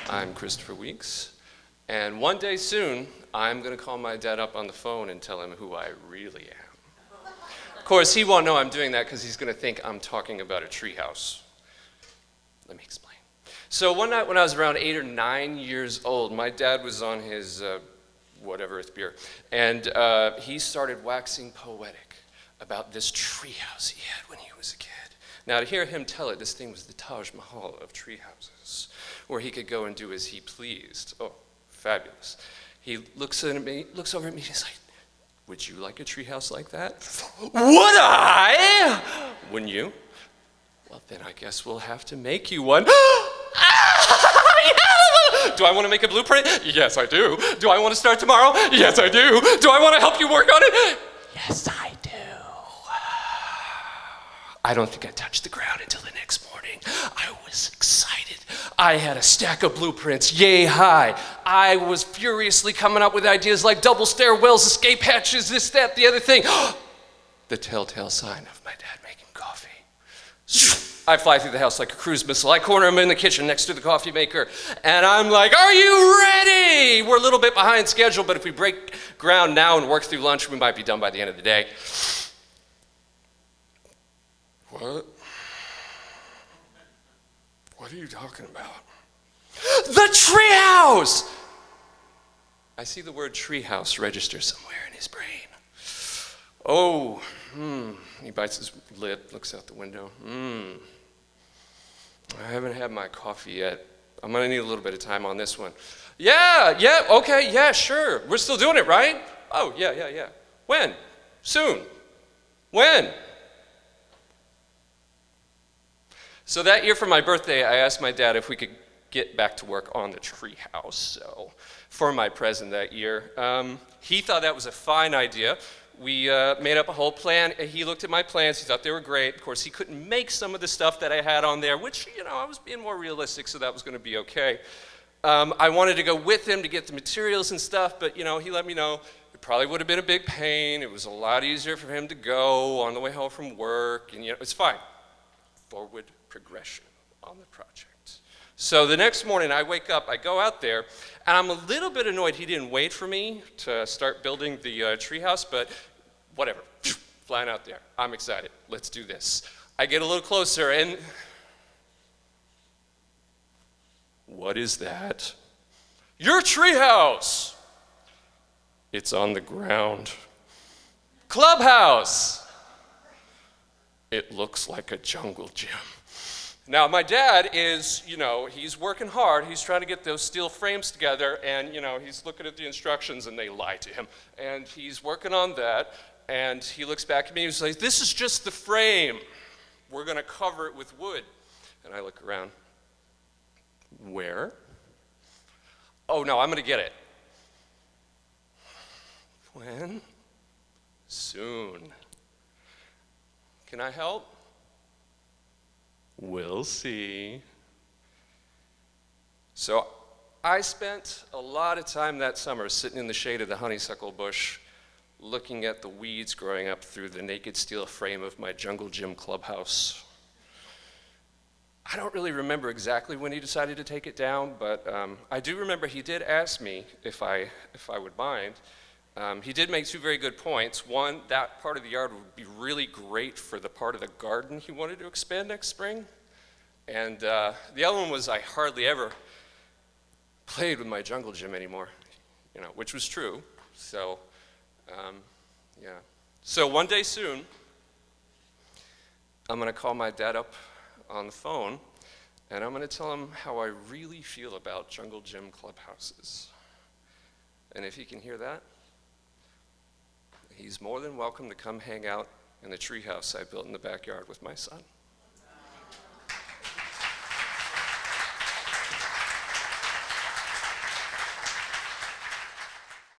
I'm Christopher Weeks, and one day soon, I'm going to call my dad up on the phone and tell him who I really am. Of course, he won't know I'm doing that because he's going to think I'm talking about a treehouse. Let me explain. So one night when I was around 8 or 9 years old, my dad was on his whatever it's beer, and he started waxing poetic about this treehouse he had when he was a kid. Now, to hear him tell it, this thing was the Taj Mahal of treehouses, where he could go and do as he pleased. Oh, fabulous. He looks over at me, he's like, would you like a treehouse like that? Would I? Wouldn't you? Well, then I guess we'll have to make you one. Do I want to make a blueprint? Yes, I do. Do I want to start tomorrow? Yes, I do. Do I want to help you work on it? Yes, I do. I don't think I touched the ground until the next morning. I was excited. I had a stack of blueprints yay high. I was furiously coming up with ideas like double stairwells, escape hatches, this, that, the other thing. The telltale sign of my dad making coffee. I fly through the house like a cruise missile. I corner him in the kitchen next to the coffee maker, and I'm like, are you ready? We're a little bit behind schedule, but if we break ground now and work through lunch, we might be done by the end of the day. What? What are you talking about? The treehouse! I see the word treehouse register somewhere in his brain. Oh, he bites his lip, looks out the window. I haven't had my coffee yet. I'm gonna need a little bit of time on this one. Yeah, okay, yeah, sure. We're still doing it, right? Oh, yeah. When? Soon. When? So that year for my birthday, I asked my dad if we could get back to work on the treehouse. So for my present that year, he thought that was a fine idea. We made up a whole plan. He looked at my plans. He thought they were great. Of course, he couldn't make some of the stuff that I had on there, which, I was being more realistic, so that was going to be okay. I wanted to go with him to get the materials and stuff, but, he let me know it probably would have been a big pain. It was a lot easier for him to go on the way home from work, and, it's fine. Forward progression on the project. So the next morning I wake up, I go out there, and I'm a little bit annoyed he didn't wait for me to start building the treehouse, but whatever, flying out there. I'm excited, let's do this. I get a little closer and, what is that? Your treehouse! It's on the ground. Clubhouse! It looks like a jungle gym. Now, my dad is, he's working hard. He's trying to get those steel frames together, and, he's looking at the instructions, and they lie to him. And he's working on that, and he looks back at me, and he's like, this is just the frame. We're going to cover it with wood. And I look around. Where? Oh, no, I'm going to get it. When? Soon. Can I help? We'll see. So I spent a lot of time that summer sitting in the shade of the honeysuckle bush, looking at the weeds growing up through the naked steel frame of my jungle gym clubhouse. I don't really remember exactly when he decided to take it down, but I do remember he did ask me if I would mind. He did make two very good points. One, that part of the yard would be really great for the part of the garden he wanted to expand next spring. And the other one was I hardly ever played with my jungle gym anymore, which was true. So, yeah. So one day soon, I'm gonna call my dad up on the phone, and I'm gonna tell him how I really feel about jungle gym clubhouses. And if he can hear that, he's more than welcome to come hang out in the treehouse I built in the backyard with my son.